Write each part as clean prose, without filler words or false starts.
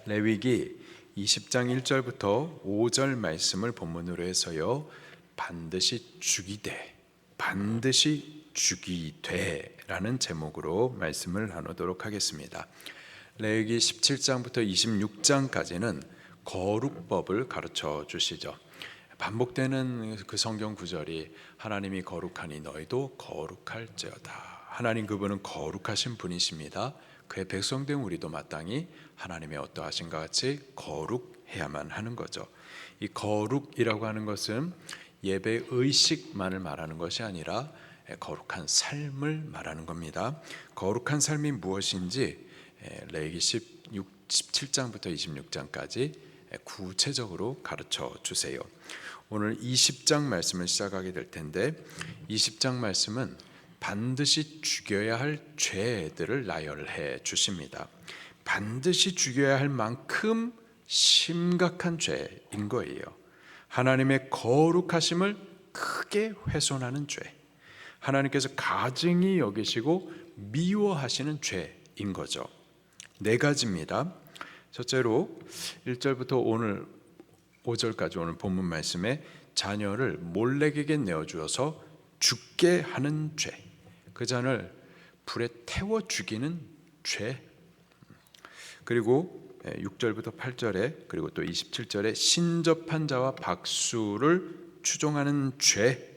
레위기 20장 1절부터 5절 말씀을 본문으로 해서요, 반드시 죽이되 라는 제목으로 말씀을 나누도록 하겠습니다. 레위기 17장부터 26장까지는 거룩법을 가르쳐 주시죠. 반복되는 그 성경 구절이 하나님이 거룩하니 너희도 거룩할지어다. 하나님 그분은 거룩하신 분이십니다. 그의 백성된 우리도 마땅히 하나님의 어떠하신가 같이 거룩해야만 하는 거죠. 이 거룩이라고 하는 것은 예배 의식만을 말하는 것이 아니라 거룩한 삶을 말하는 겁니다. 거룩한 삶이 무엇인지 레위기 17장부터 26장까지 구체적으로 가르쳐 주세요. 오늘 20장 말씀을 시작하게 될 텐데, 20장 말씀은 반드시 죽여야 할 죄들을 나열해 주십니다. 반드시 죽여야 할 만큼 심각한 죄인 거예요. 하나님의 거룩하심을 크게 훼손하는 죄, 하나님께서 가증히 여기시고 미워하시는 죄인 거죠. 네 가지입니다. 첫째로 1절부터 오늘 5절까지 오늘 본문 말씀에 자녀를 몰렉에게 내어주어서 죽게 하는 죄, 그 자녀를 불에 태워 죽이는 죄, 그리고 6절부터 8절에 그리고 또 27절에 신접한 자와 박수를 추종하는 죄.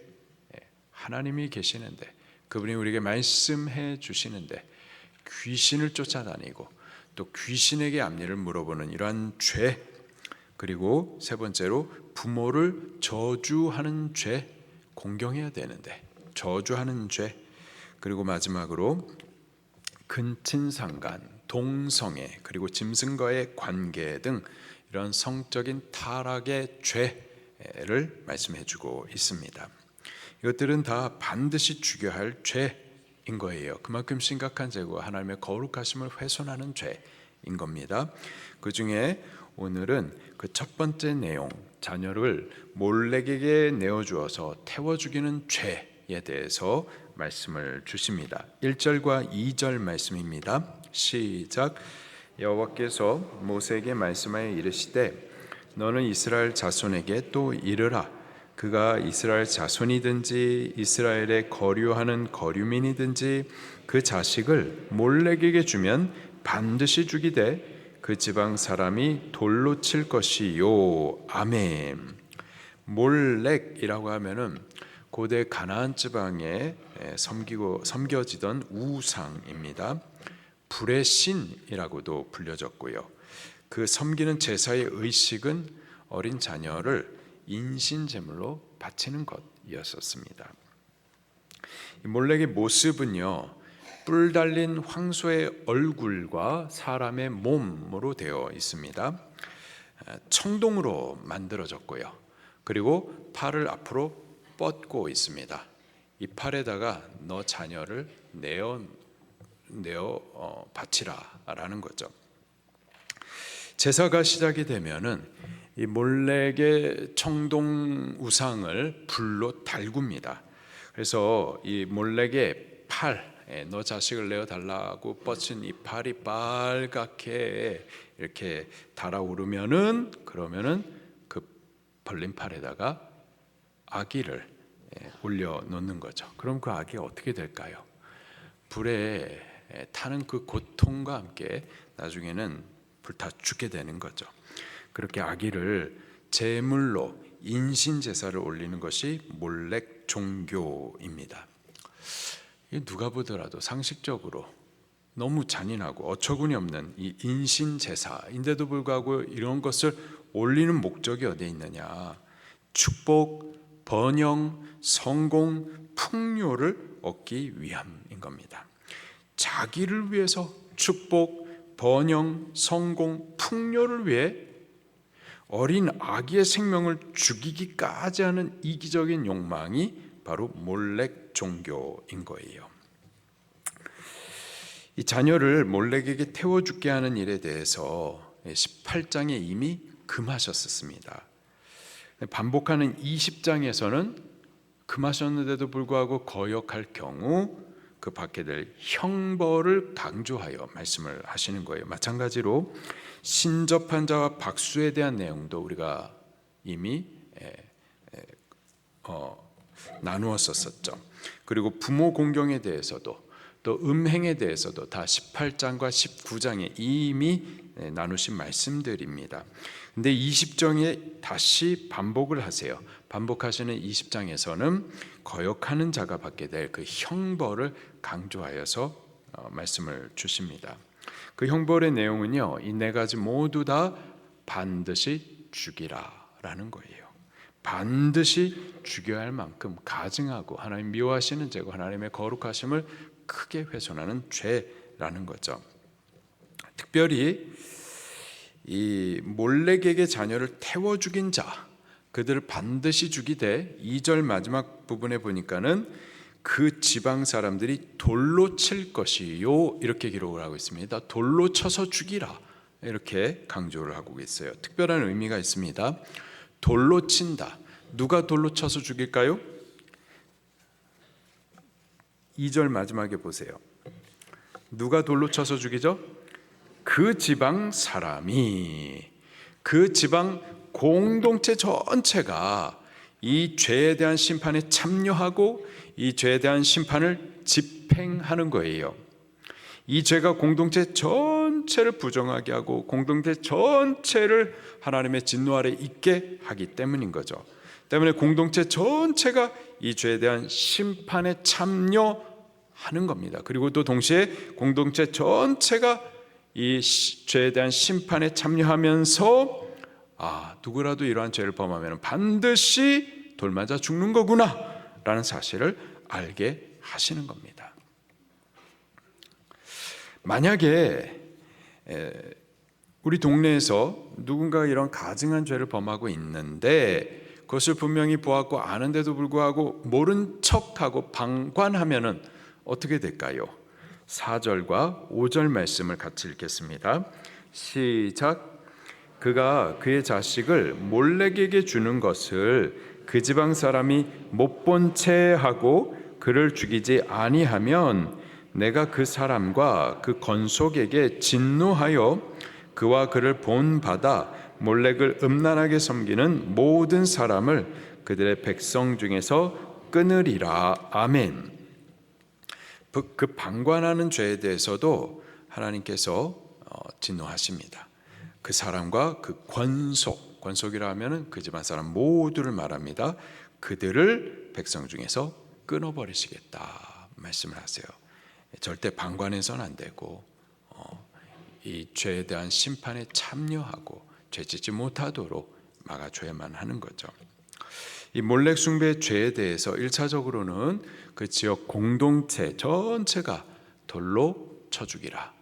하나님이 계시는데, 그분이 우리에게 말씀해 주시는데 귀신을 쫓아다니고 또 귀신에게 앞일을 물어보는 이러한 죄, 그리고 세 번째로 부모를 저주하는 죄, 공경해야 되는데 저주하는 죄, 그리고 마지막으로 근친상간, 동성애, 그리고 짐승과의 관계 등 이런 성적인 타락의 죄를 말씀해 주고 있습니다. 이것들은 다 반드시 죽여야 할 죄인 거예요. 그만큼 심각한 죄고 하나님의 거룩하심을 훼손하는 죄인 겁니다. 그 중에 오늘은 그 첫 번째 내용, 자녀를 몰렉에게 내어주어서 태워 죽이는 죄에 대해서 말씀을 주십니다. 1절과 2절 말씀입니다. 시작. 여호와께서 모세에게 말씀하여 이르시되 너는 이스라엘 자손에게 또 이르라. 그가 이스라엘 자손이든지 이스라엘에 거류하는 거류민이든지 그 자식을 몰렉에게 주면 반드시 죽이되 그 지방 사람이 돌로 칠 것이요. 아멘. 몰렉이라고 하면은 고대 가나안 지방에 섬겨지던 우상입니다. 불의 신이라고도 불려졌고요. 그 섬기는 제사의 의식은 어린 자녀를 인신제물로 바치는 것이었습니다. 몰렉의 모습은요, 뿔 달린 황소의 얼굴과 사람의 몸으로 되어 있습니다. 청동으로 만들어졌고요. 그리고 팔을 앞으로 뻗고 있습니다. 이 팔에다가 너 자녀를 내어 바치라라는 거죠. 제사가 시작이 되면은 이 몰렉의 청동 우상을 불로 달굽니다. 그래서 이 몰렉의 팔, 너 자식을 내어 달라고 뻗친 이 팔이 빨갛게 이렇게 달아오르면은, 그러면은 그 벌린 팔에다가 아기를 올려 놓는 거죠. 그럼 그 아기가 어떻게 될까요? 불에 타는 그 고통과 함께 나중에는 불타 죽게 되는 거죠. 그렇게 아기를 제물로 인신 제사를 올리는 것이 몰렉 종교입니다. 누가 보더라도 상식적으로 너무 잔인하고 어처구니 없는 이 인신 제사인데도 불구하고 이런 것을 올리는 목적이 어디에 있느냐? 축복, 번영, 성공, 풍요를 얻기 위함인 겁니다. 자기를 위해서 축복, 번영, 성공, 풍요를 위해 어린 아기의 생명을 죽이기까지 하는 이기적인 욕망이 바로 몰렉 종교인 거예요. 이 자녀를 몰렉에게 태워 죽게 하는 일에 대해서 18장에 이미 금하셨습니다. 반복하는 20장에서는 금하셨는데도 불구하고 거역할 경우 그 받게 될 형벌을 강조하여 말씀을 하시는 거예요. 마찬가지로 신접한 자와 박수에 대한 내용도 우리가 이미 나누었었죠. 그리고 부모 공경에 대해서도 또 음행에 대해서도 다 18장과 19장에 이미 나누신 말씀들입니다. 근데 20장에 다시 반복을 하세요. 반복하시는 20장에서는 거역하는 자가 받게 될 그 형벌을 강조하여서 말씀을 주십니다. 그 형벌의 내용은요, 이 네 가지 모두 다 반드시 죽이라라는 거예요. 반드시 죽여야 할 만큼 가증하고 하나님 미워하시는 죄고 하나님의 거룩하심을 크게 훼손하는 죄라는 거죠. 특별히 이 몰렉에게 자녀를 태워 죽인 자, 그들을 반드시 죽이되 2절 마지막 부분에 보니까는 그 지방 사람들이 돌로 칠 것이요, 이렇게 기록을 하고 있습니다. 돌로 쳐서 죽이라, 이렇게 강조를 하고 있어요. 특별한 의미가 있습니다. 돌로 친다. 누가 돌로 쳐서 죽일까요? 2절 마지막에 보세요. 누가 돌로 쳐서 죽이죠? 그 지방 사람이, 그 지방 공동체 전체가 이 죄에 대한 심판에 참여하고 이 죄에 대한 심판을 집행하는 거예요. 이 죄가 공동체 전체를 부정하게 하고 공동체 전체를 하나님의 진노 아래 있게 하기 때문인 거죠. 때문에 공동체 전체가 이 죄에 대한 심판에 참여하는 겁니다. 그리고 또 동시에 공동체 전체가 이 죄에 대한 심판에 참여하면서 누구라도 이러한 죄를 범하면 반드시 돌 맞아 죽는 거구나 라는 사실을 알게 하시는 겁니다. 만약에 우리 동네에서 누군가 이런 가증한 죄를 범하고 있는데 그것을 분명히 보았고 아는데도 불구하고 모른 척하고 방관하면은 어떻게 될까요? 4절과 5절 말씀을 같이 읽겠습니다. 시작. 그가 그의 자식을 몰렉에게 주는 것을 그 지방 사람이 못 본 채 하고 그를 죽이지 아니하면 내가 그 사람과 그 건속에게 진노하여 그와 그를 본받아 몰렉을 음란하게 섬기는 모든 사람을 그들의 백성 중에서 끊으리라. 아멘. 그 방관하는 죄에 대해서도 하나님께서 진노하십니다. 그 사람과 그 권속이라 하면은 그 집안 사람 모두를 말합니다. 그들을 백성 중에서 끊어버리시겠다 말씀을 하세요. 절대 방관해서는 안 되고 이 죄에 대한 심판에 참여하고 죄짓지 못하도록 막아줘야만 하는 거죠. 이 몰렉 숭배의 죄에 대해서 1차적으로는 그 지역 공동체 전체가 돌로 쳐 죽이라.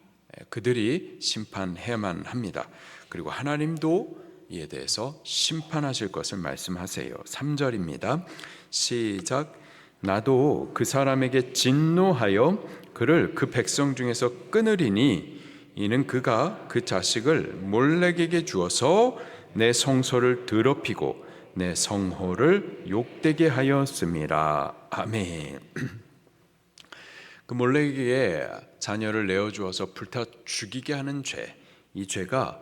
그들이 심판해야만 합니다. 그리고 하나님도 이에 대해서 심판하실 것을 말씀하세요. 3절입니다. 시작. 나도 그 사람에게 진노하여 그를 그 백성 중에서 끊으리니 이는 그가 그 자식을 몰렉에게 주어서 내 성소를 더럽히고 내 성호를 욕되게 하였음이라. 아멘. 그 몰렉에게 자녀를 내어주어서 불타 죽이게 하는 죄, 이 죄가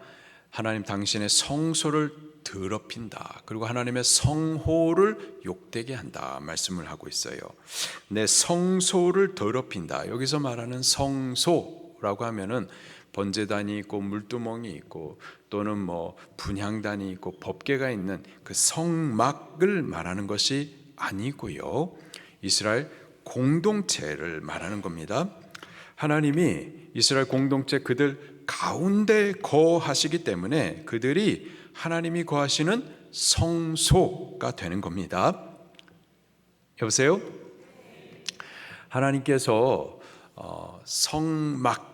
하나님 당신의 성소를 더럽힌다. 그리고 하나님의 성호를 욕되게 한다 말씀을 하고 있어요. 내 성소를 더럽힌다. 여기서 말하는 성소라고 하면은 번제단이 있고 물두멍이 있고 또는 뭐 분향단이 있고 법궤가 있는 그 성막을 말하는 것이 아니고요. 이스라엘 공동체를 말하는 겁니다. 하나님이 이스라엘 공동체 그들 가운데 거하시기 때문에 그들이 하나님이 거하시는 성소가 되는 겁니다. 여보세요? 하나님께서 성막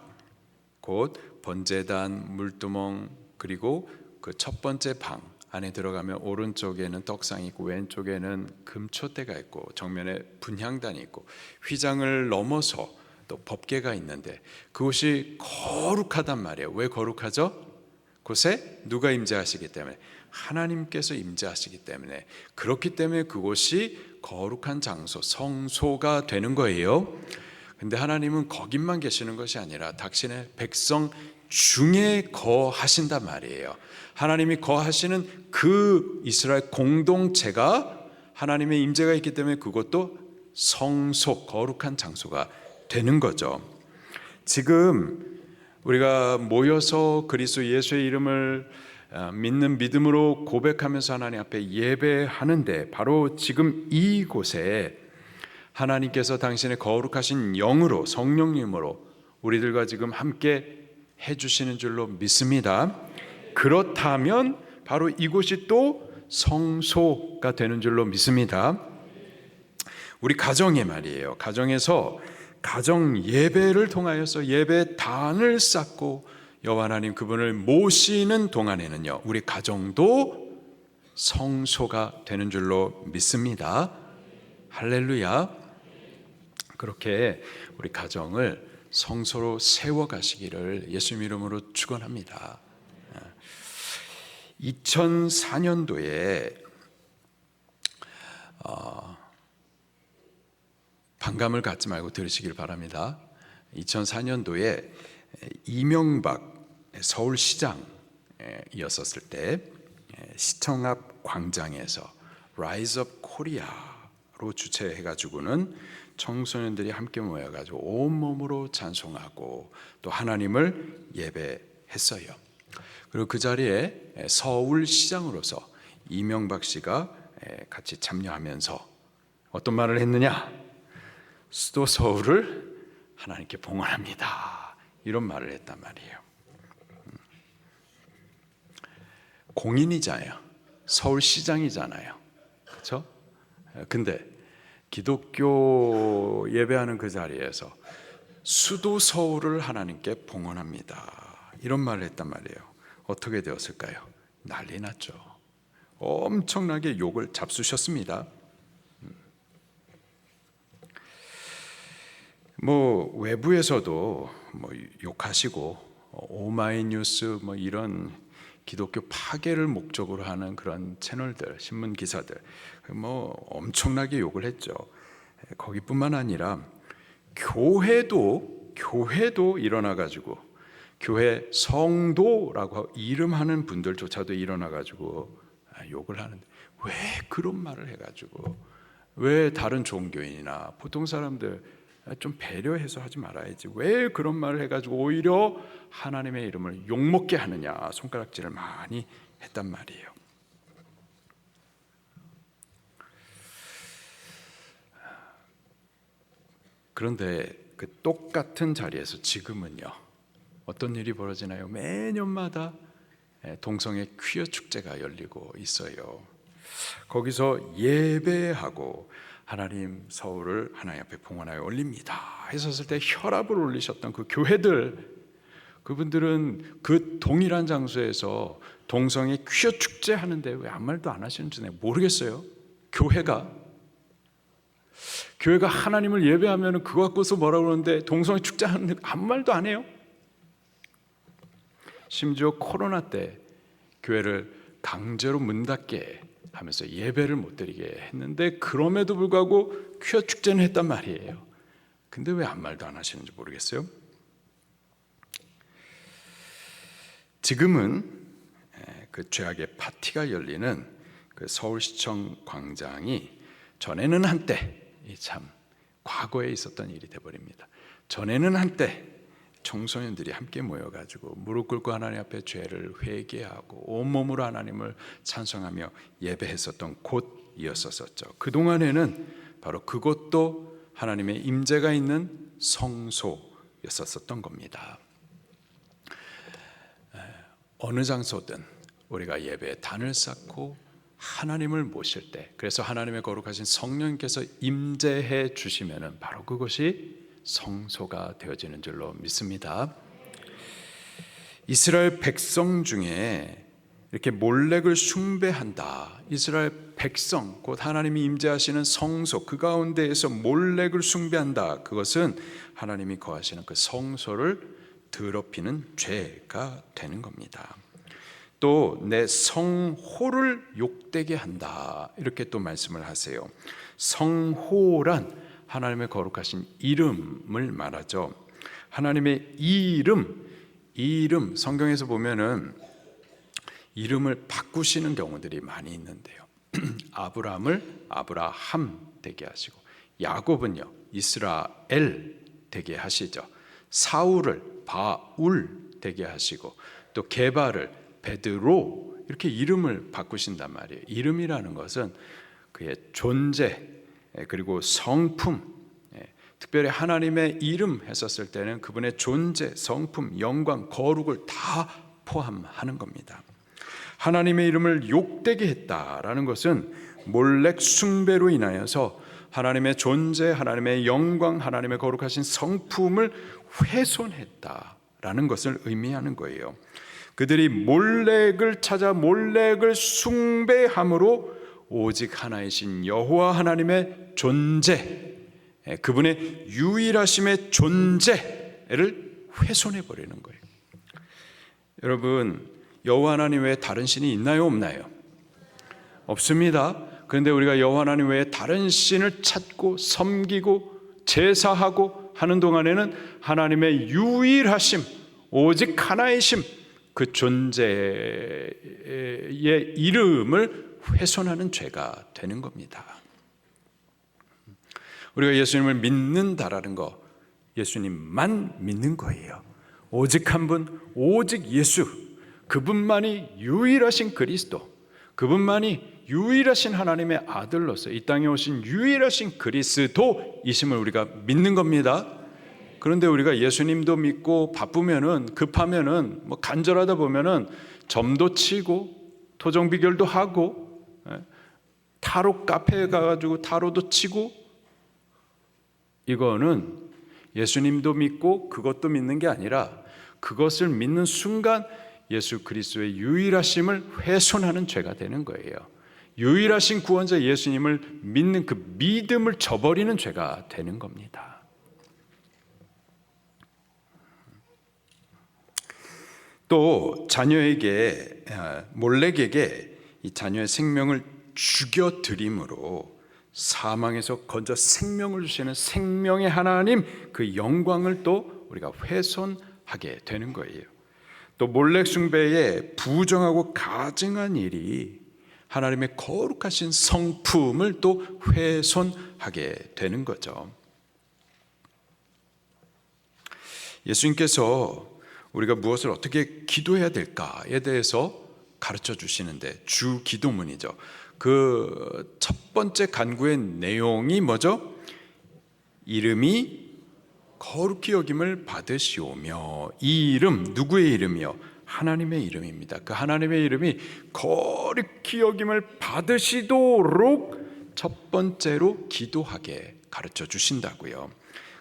곧 번제단, 물두멍 그리고 그 첫 번째 방 안에 들어가면 오른쪽에는 떡상이 있고 왼쪽에는 금초대가 있고 정면에 분향단이 있고 휘장을 넘어서 또 법궤가 있는데 그곳이 거룩하단 말이에요. 왜 거룩하죠? 그곳에 누가 임재하시기 때문에 하나님께서 임재하시기 때문에 그렇기 때문에 그곳이 거룩한 장소 성소가 되는 거예요. 근데 하나님은 거기만 계시는 것이 아니라 당신의 백성 중에 거하신단 말이에요. 하나님이 거하시는 그 이스라엘 공동체가 하나님의 임재가 있기 때문에 그것도 성소, 거룩한 장소가 되는 거죠. 지금 우리가 모여서 그리스도 예수의 이름을 믿는 믿음으로 고백하면서 하나님 앞에 예배하는데, 바로 지금 이곳에 하나님께서 당신의 거룩하신 영으로, 성령님으로 우리들과 지금 함께 해주시는 줄로 믿습니다. 그렇다면 바로 이곳이 또 성소가 되는 줄로 믿습니다. 우리 가정에 말이에요. 가정에서 가정 예배를 통하여서 예배단을 쌓고 여호와 하나님 그분을 모시는 동안에는요, 우리 가정도 성소가 되는 줄로 믿습니다. 할렐루야. 그렇게 우리 가정을 성소로 세워가시기를 예수님 이름으로 축원합니다. 2004년도에 반감을 갖지 말고 들으시길 바랍니다. 2004년도에 이명박 서울시장이었을 때 시청 앞 광장에서 Rise Up Korea로 주최해가지고는 청소년들이 함께 모여가지고 온몸으로 찬송하고 또 하나님을 예배했어요. 그리고 그 자리에 서울시장으로서 이명박 씨가 같이 참여하면서 어떤 말을 했느냐? 수도 서울을 하나님께 봉헌합니다. 이런 말을 했단 말이에요. 공인이잖아요. 서울시장이잖아요. 그렇죠? 근데 기독교 예배하는 그 자리에서 수도 서울을 하나님께 봉헌합니다. 이런 말을 했단 말이에요. 어떻게 되었을까요? 난리 났죠. 엄청나게 욕을 잡수셨습니다. 외부에서도 욕하시고 오마이뉴스 이런 기독교 파괴를 목적으로 하는 그런 채널들, 신문 기사들 엄청나게 욕을 했죠. 거기뿐만 아니라 교회도 일어나 가지고 교회 성도라고 이름하는 분들조차도 일어나 가지고 욕을 하는데, 왜 그런 말을 해가지고 왜 다른 종교인이나 보통 사람들 좀 배려해서 하지 말아야지, 왜 그런 말을 해가지고 오히려 하나님의 이름을 욕먹게 하느냐, 손가락질을 많이 했단 말이에요. 그런데 그 똑같은 자리에서 지금은요, 어떤 일이 벌어지나요? 매년마다 동성애 퀴어 축제가 열리고 있어요. 거기서 예배하고 하나님 서울을 하나님 앞에 봉헌하여 올립니다 했었을 때 혈압을 올리셨던 그 교회들, 그분들은 그 동일한 장소에서 동성애 퀴어 축제 하는데 왜 아무 말도 안 하시는지 모르겠어요. 교회가 하나님을 예배하면 그거 갖고서 뭐라고 그러는데 동성애 축제 하는데 아무 말도 안 해요. 심지어 코로나 때 교회를 강제로 문 닫게 하면서 예배를 못 드리게 했는데, 그럼에도 불구하고 퀴어 축제는 했단 말이에요. 근데 왜 아무 말도 안 하시는지 모르겠어요. 지금은 그 죄악의 파티가 열리는 그 서울시청 광장이 전에는 한때, 참 과거에 있었던 일이 돼버립니다. 전에는 한때 청소년들이 함께 모여가지고 무릎 꿇고 하나님 앞에 죄를 회개하고 온몸으로 하나님을 찬송하며 예배했었던 곳이었었죠. 그동안에는 바로 그것도 하나님의 임재가 있는 성소였었던 겁니다. 어느 장소든 우리가 예배에 단을 쌓고 하나님을 모실 때, 그래서 하나님의 거룩하신 성령께서 임재해 주시면은 바로 그것이 성소가 되어지는 줄로 믿습니다. 이스라엘 백성 중에 이렇게 몰렉을 숭배한다, 이스라엘 백성 곧 하나님이 임재하시는 성소 그 가운데에서 몰렉을 숭배한다, 그것은 하나님이 거하시는 그 성소를 더럽히는 죄가 되는 겁니다. 또 내 성호를 욕되게 한다, 이렇게 또 말씀을 하세요. 성호란 하나님의 거룩하신 이름을 말하죠. 하나님의 이름, 이 이름 성경에서 보면은 이름을 바꾸시는 경우들이 많이 있는데요. 아브라함을 아브라함 되게 하시고, 야곱은요 이스라엘 되게 하시죠. 사울을 바울 되게 하시고, 또 게바를 베드로, 이렇게 이름을 바꾸신단 말이에요. 이름이라는 것은 그의 존재, 그리고 성품, 특별히 하나님의 이름 했었을 때는 그분의 존재, 성품, 영광, 거룩을 다 포함하는 겁니다. 하나님의 이름을 욕되게 했다라는 것은 몰렉 숭배로 인하여서 하나님의 존재, 하나님의 영광, 하나님의 거룩하신 성품을 훼손했다라는 것을 의미하는 거예요. 그들이 몰렉을 찾아 몰렉을 숭배함으로 오직 하나이신 여호와 하나님의 존재, 그분의 유일하심의 존재를 훼손해 버리는 거예요. 여러분, 여호와 하나님 외에 다른 신이 있나요, 없나요? 없습니다. 그런데 우리가 여호와 하나님 외에 다른 신을 찾고 섬기고 제사하고 하는 동안에는 하나님의 유일하심, 오직 하나이심, 그 존재의 이름을 훼손하는 죄가 되는 겁니다. 우리가 예수님을 믿는다라는 거, 예수님만 믿는 거예요. 오직 한 분, 오직 예수, 그분만이 유일하신 그리스도, 그분만이 유일하신 하나님의 아들로서 이 땅에 오신 유일하신 그리스도이심을 우리가 믿는 겁니다. 그런데 우리가 예수님도 믿고 바쁘면은, 급하면은, 뭐 간절하다 보면은 점도 치고 토종 비결도 하고, 타로 카페에 가가지고 타로도 치고, 이거는 예수님도 믿고 그것도 믿는 게 아니라 그것을 믿는 순간 예수 그리스도의 유일하심을 훼손하는 죄가 되는 거예요. 유일하신 구원자 예수님을 믿는 그 믿음을 저버리는 죄가 되는 겁니다. 또 자녀에게, 몰렉에게 이 자녀의 생명을 죽여드림으로 사망에서 건져 생명을 주시는 생명의 하나님, 그 영광을 또 우리가 훼손하게 되는 거예요. 또 몰렉 숭배에 부정하고 가증한 일이 하나님의 거룩하신 성품을 또 훼손하게 되는 거죠. 예수님께서 우리가 무엇을 어떻게 기도해야 될까에 대해서 가르쳐 주시는데, 주 기도문이죠. 그 첫 번째 간구의 내용이 뭐죠? 이름이 거룩히 여김을 받으시오며. 이 이름, 누구의 이름이요? 하나님의 이름입니다. 그 하나님의 이름이 거룩히 여김을 받으시도록 첫 번째로 기도하게 가르쳐 주신다고요.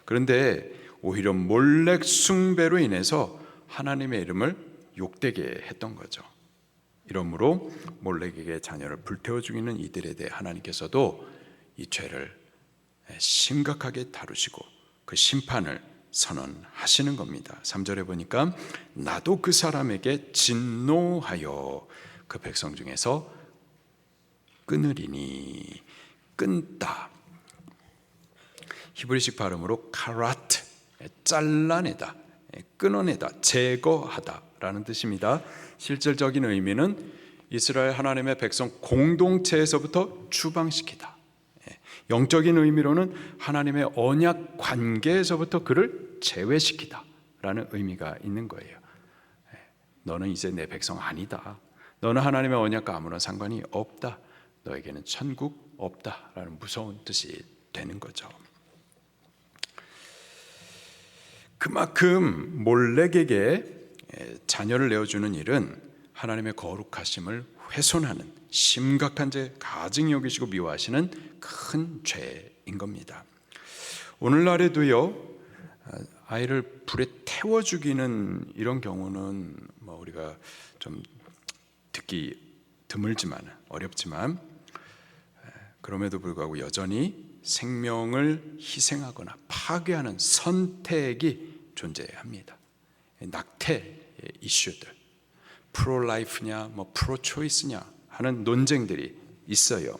그런데 오히려 몰렉 숭배로 인해서 하나님의 이름을 욕되게 했던 거죠. 이러므로 몰렉에게 자녀를 불태워 죽이는 이들에 대해 하나님께서도 이 죄를 심각하게 다루시고 그 심판을 선언하시는 겁니다. 3절에 보니까 나도 그 사람에게 진노하여 그 백성 중에서 끊으리니, 끊다, 히브리식 발음으로 카라트, 잘라내다, 끊어내다, 제거하다 라는 뜻입니다. 실질적인 의미는 이스라엘 하나님의 백성 공동체에서부터 추방시키다. 영적인 의미로는 하나님의 언약 관계에서부터 그를 제외시키다 라는 의미가 있는 거예요. 너는 이제 내 백성 아니다. 너는 하나님의 언약과 아무런 상관이 없다. 너에게는 천국 없다 라는 무서운 뜻이 되는 거죠. 그만큼 몰렉에게 자녀를 내어주는 일은 하나님의 거룩하심을 훼손하는 심각한 죄, 가증히 여기시고 미워하시는 큰 죄인 겁니다. 오늘날에도요, 아이를 불에 태워 죽이는 이런 경우는 뭐 우리가 좀 듣기 드물지만, 어렵지만, 그럼에도 불구하고 여전히 생명을 희생하거나 파괴하는 선택이 존재합니다. 낙태 이슈들, 프로라이프냐 뭐 프로초이스냐 하는 논쟁들이 있어요.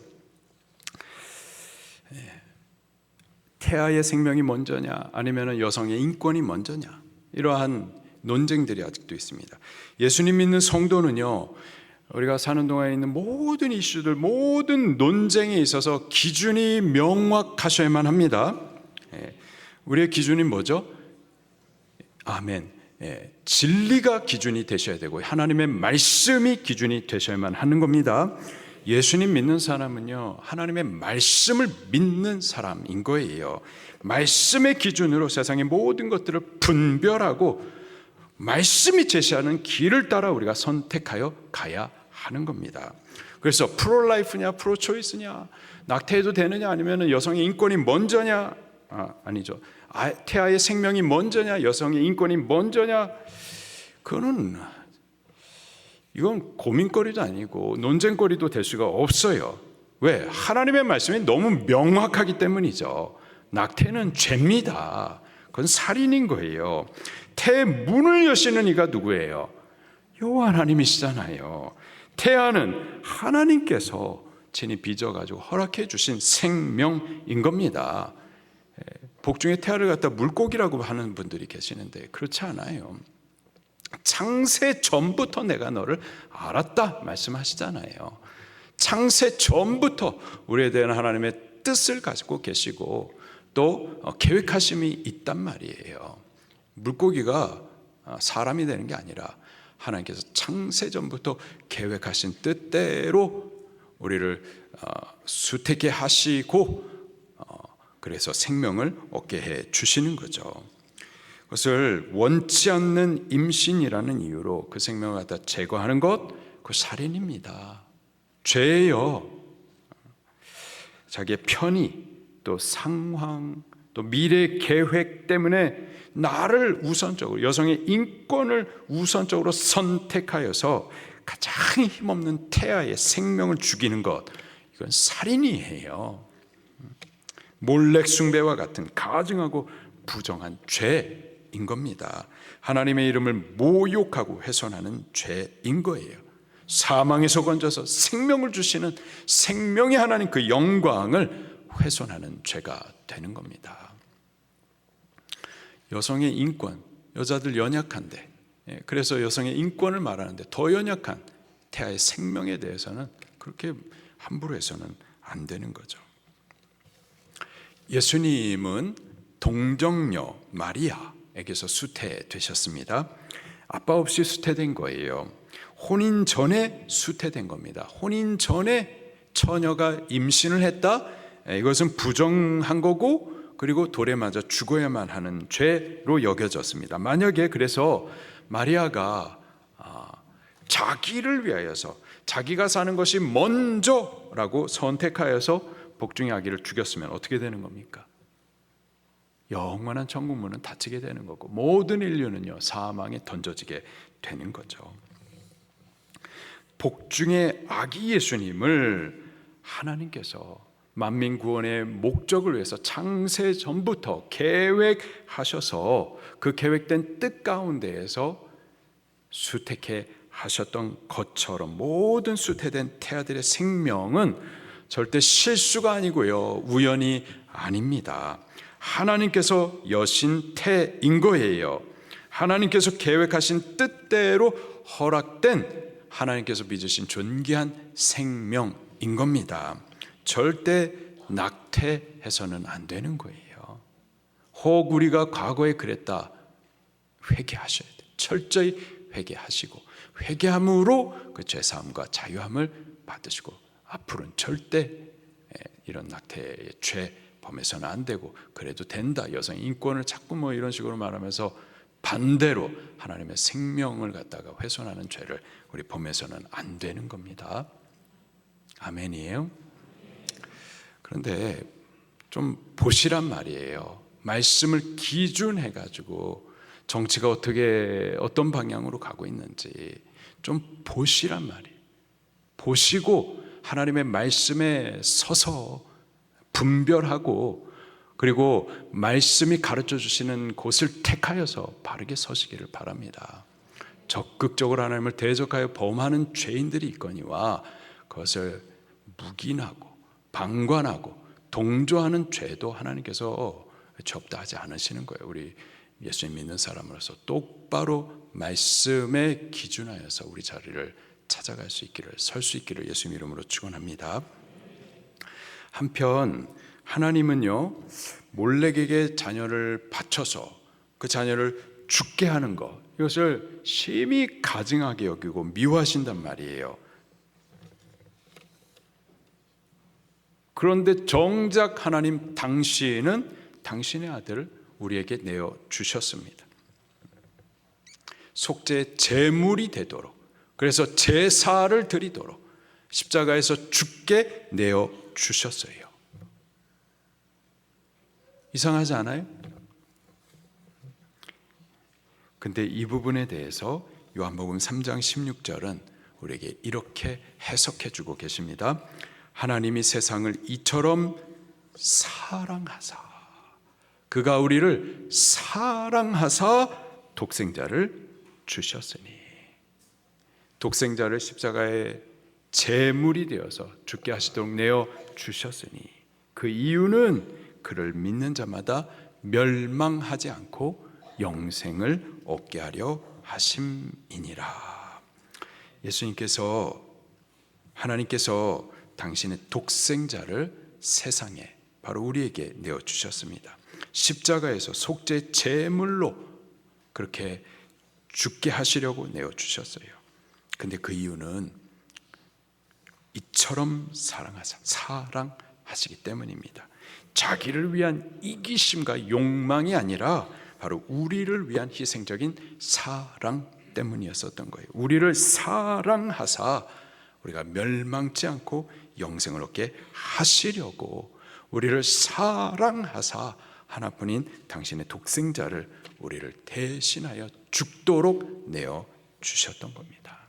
태아의 생명이 먼저냐 아니면 여성의 인권이 먼저냐, 이러한 논쟁들이 아직도 있습니다. 예수님 믿는 성도는요, 우리가 사는 동안에 있는 모든 이슈들, 모든 논쟁에 있어서 기준이 명확하셔야만 합니다. 우리의 기준이 뭐죠? 아멘. 진리가 기준이 되셔야 되고 하나님의 말씀이 기준이 되셔야만 하는 겁니다. 예수님 믿는 사람은요, 하나님의 말씀을 믿는 사람인 거예요. 말씀의 기준으로 세상의 모든 것들을 분별하고 말씀이 제시하는 길을 따라 우리가 선택하여 가야 하는 겁니다. 그래서 프로라이프냐 프로초이스냐, 낙태해도 되느냐 아니면 여성의 인권이 먼저냐, 아니죠, 태아의 생명이 먼저냐 여성의 인권이 먼저냐, 이건 고민거리도 아니고 논쟁거리도 될 수가 없어요. 왜? 하나님의 말씀이 너무 명확하기 때문이죠. 낙태는 죄입니다. 그건 살인인 거예요. 태의 문을 여시는 이가 누구예요? 여호와 하나님이시잖아요. 태아는 하나님께서 친히 빚어가지고 허락해 주신 생명인 겁니다. 복중에 태아를 갖다 물고기라고 하는 분들이 계시는데 그렇지 않아요. 창세 전부터 내가 너를 알았다 말씀하시잖아요. 창세 전부터 우리에 대한 하나님의 뜻을 가지고 계시고 또 계획하심이 있단 말이에요. 물고기가 사람이 되는 게 아니라 하나님께서 창세 전부터 계획하신 뜻대로 우리를 수태케 하시고 그래서 생명을 얻게 해 주시는 거죠. 그것을 원치 않는 임신이라는 이유로 그 생명을 갖다 제거하는 것, 그 살인입니다. 죄예요. 자기의 편의, 또 상황, 또 미래 계획 때문에 나를 우선적으로, 여성의 인권을 우선적으로 선택하여서 가장 힘없는 태아의 생명을 죽이는 것, 이건 살인이에요. 몰렉 숭배와 같은 가증하고 부정한 죄인 겁니다. 하나님의 이름을 모욕하고 훼손하는 죄인 거예요. 사망에서 건져서 생명을 주시는 생명의 하나님 그 영광을 훼손하는 죄가 되는 겁니다. 여성의 인권, 여자들 연약한데, 그래서 여성의 인권을 말하는데 더 연약한 태아의 생명에 대해서는 그렇게 함부로 해서는 안 되는 거죠. 예수님은 동정녀 마리아에게서 수태되셨습니다. 아빠 없이 수태된 거예요. 혼인 전에 수태된 겁니다. 혼인 전에 처녀가 임신을 했다? 이것은 부정한 거고, 그리고 돌에 맞아 죽어야만 하는 죄로 여겨졌습니다. 만약에 그래서 마리아가 자기를 위하여서 자기가 사는 것이 먼저라고 선택하여서 복중의 아기를 죽였으면 어떻게 되는 겁니까? 영원한 천국문은 닫히게 되는 거고 모든 인류는요 사망에 던져지게 되는 거죠. 복중의 아기 예수님을 하나님께서 만민 구원의 목적을 위해서 창세 전부터 계획하셔서 그 계획된 뜻 가운데에서 수태케 하셨던 것처럼 모든 수태된 태아들의 생명은 절대 실수가 아니고요 우연이 아닙니다. 하나님께서 여신 태인 거예요. 하나님께서 계획하신 뜻대로 허락된 하나님께서 빚으신 존귀한 생명인 겁니다. 절대 낙태해서는 안 되는 거예요. 혹 우리가 과거에 그랬다 회개하셔야 돼요. 철저히 회개하시고 회개함으로 그 죄사함과 자유함을 받으시고 앞으로는 절대 이런 낙태의 죄 범해서는 안 되고 그래도 된다. 여성 인권을 자꾸 이런 식으로 말하면서 반대로 하나님의 생명을 갖다가 훼손하는 죄를 우리 범해서는 안 되는 겁니다. 아멘이에요. 그런데 좀 보시란 말이에요. 말씀을 기준해 가지고 정치가 어떤 방향으로 가고 있는지 좀 보시란 말이에요. 보시고 하나님의 말씀에 서서 분별하고 그리고 말씀이 가르쳐 주시는 곳을 택하여서 바르게 서시기를 바랍니다. 적극적으로 하나님을 대적하여 범하는 죄인들이 있거니와 그것을 묵인하고 방관하고 동조하는 죄도 하나님께서 접다 하지 않으시는 거예요. 우리 예수님 믿는 사람으로서 똑바로 말씀에 기준하여서 우리 자리를 찾아갈 수 있기를, 설 수 있기를 예수님 이름으로 축원합니다. 한편 하나님은요, 몰렉에게 자녀를 바쳐서 그 자녀를 죽게 하는 것, 이것을 심히 가증하게 여기고 미워하신단 말이에요. 그런데 정작 하나님 당신은 당신의 아들을 우리에게 내어주셨습니다. 속죄의 제물이 되도록, 그래서 제사를 드리도록 십자가에서 죽게 내어주셨어요. 이상하지 않아요? 근데 이 부분에 대해서 요한복음 3장 16절은 우리에게 이렇게 해석해 주고 계십니다. 하나님이 세상을 이처럼 사랑하사, 그가 우리를 사랑하사 독생자를 주셨으니, 독생자를 십자가의 제물이 되어서 죽게 하시도록 내어 주셨으니, 그 이유는 그를 믿는 자마다 멸망하지 않고 영생을 얻게 하려 하심이니라. 예수님께서, 하나님께서 당신의 독생자를 세상에, 바로 우리에게 내어주셨습니다. 십자가에서 속죄 제물로 그렇게 죽게 하시려고 내어주셨어요. 근데 그 이유는 이처럼 사랑하시기 때문입니다. 자기를 위한 이기심과 욕망이 아니라 바로 우리를 위한 희생적인 사랑 때문이었었던 거예요. 우리를 사랑하사 우리가 멸망치 않고 영생을 얻게 하시려고, 우리를 사랑하사 하나뿐인 당신의 독생자를 우리를 대신하여 죽도록 내어주셨던 겁니다.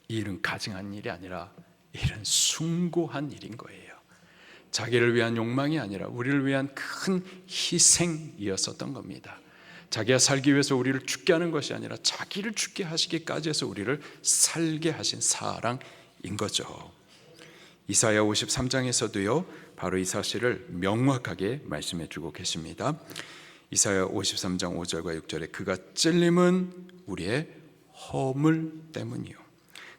이 일은 가증한 일이 아니라 이 일은 숭고한 일인 거예요. 자기를 위한 욕망이 아니라 우리를 위한 큰 희생이었었던 겁니다. 자기가 살기 위해서 우리를 죽게 하는 것이 아니라 자기를 죽게 하시기까지 해서 우리를 살게 하신 사랑인 거죠. 이사야 53장에서도요 바로 이 사실을 명확하게 말씀해 주고 계십니다. 이사야 53장 5절과 6절에 그가 찔림은 우리의 허물 때문이요,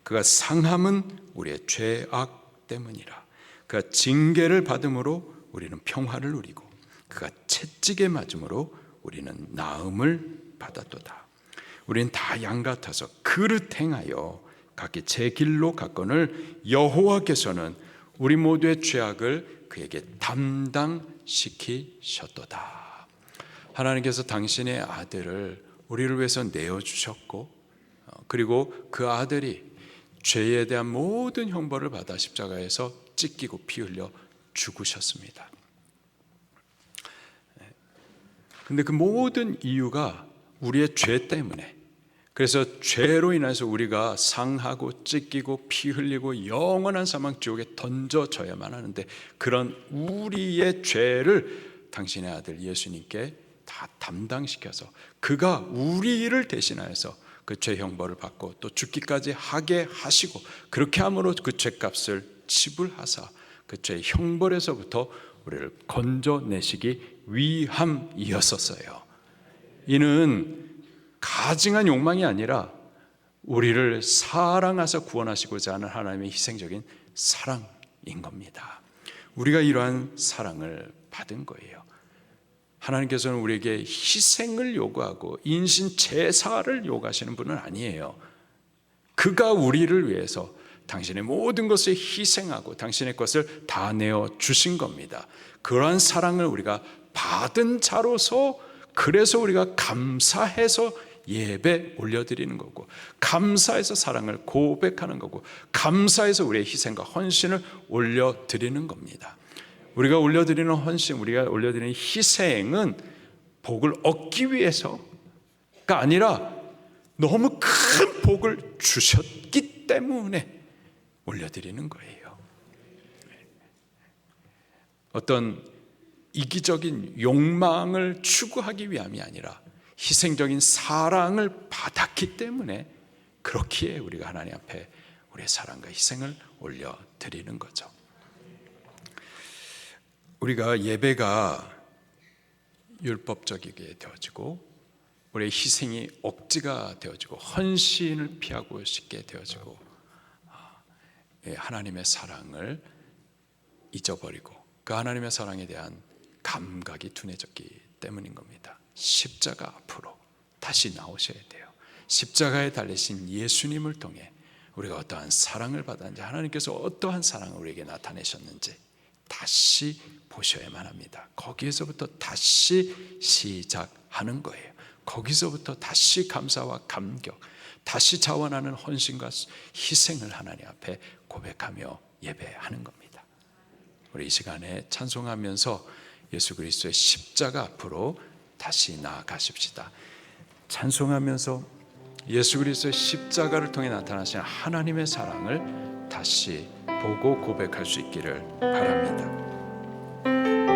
그가 상함은 우리의 죄악 때문이라. 그가 징계를 받음으로 우리는 평화를 누리고 그가 채찍에 맞음으로 우리는 나음을 받았도다. 우리는 다 양 같아서 그릇 행하여 각기 제 길로 갔거늘 여호와께서는 우리 모두의 죄악을 그에게 담당시키셨도다. 하나님께서 당신의 아들을 우리를 위해서 내어주셨고, 그리고 그 아들이 죄에 대한 모든 형벌을 받아 십자가에서 찢기고 피 흘려 죽으셨습니다. 근데 그 모든 이유가 우리의 죄 때문에, 그래서 죄로 인해서 우리가 상하고 찢기고 피 흘리고 영원한 사망 지옥에 던져져야만 하는데, 그런 우리의 죄를 당신의 아들 예수님께 다 담당시켜서 그가 우리를 대신하여서 그 죄 형벌을 받고 또 죽기까지 하게 하시고, 그렇게 함으로 그 죄값을 지불하사 그 죄 형벌에서부터 우리를 건져내시기 위함이었었어요. 이는 가증한 욕망이 아니라 우리를 사랑하사 구원하시고자 하는 하나님의 희생적인 사랑인 겁니다. 우리가 이러한 사랑을 받은 거예요. 하나님께서는 우리에게 희생을 요구하고 인신 제사를 요구하시는 분은 아니에요. 그가 우리를 위해서 당신의 모든 것을 희생하고 당신의 것을 다 내어 주신 겁니다. 그러한 사랑을 우리가 받은 자로서, 그래서 우리가 감사해서 예배 올려드리는 거고, 감사해서 사랑을 고백하는 거고, 감사해서 우리의 희생과 헌신을 올려드리는 겁니다. 우리가 올려드리는 헌신, 우리가 올려드리는 희생은 복을 얻기 위해서가 아니라 너무 큰 복을 주셨기 때문에 올려드리는 거예요. 어떤 이기적인 욕망을 추구하기 위함이 아니라 희생적인 사랑을 받았기 때문에 그렇기에 우리가 하나님 앞에 우리의 사랑과 희생을 올려드리는 거죠. 우리가 예배가 율법적이게 되어지고 우리의 희생이 억지가 되어지고 헌신을 피하고 싶게 되어지고 하나님의 사랑을 잊어버리고 그 하나님의 사랑에 대한 감각이 둔해졌기 때문인 겁니다. 십자가 앞으로 다시 나오셔야 돼요. 십자가에 달리신 예수님을 통해 우리가 어떠한 사랑을 받았는지, 하나님께서 어떠한 사랑을 우리에게 나타내셨는지 다시 보셔야만 합니다. 거기에서부터 다시 시작하는 거예요. 거기서부터 다시 감사와 감격, 다시 자원하는 헌신과 희생을 하나님 앞에 고백하며 예배하는 겁니다. 우리 이 시간에 찬송하면서 예수 그리스도의 십자가 앞으로 다시 나아가십시다. 찬송하면서 예수 그리스도의 십자가를 통해 나타나신 하나님의 사랑을 다시 보고 고백할 수 있기를 바랍니다.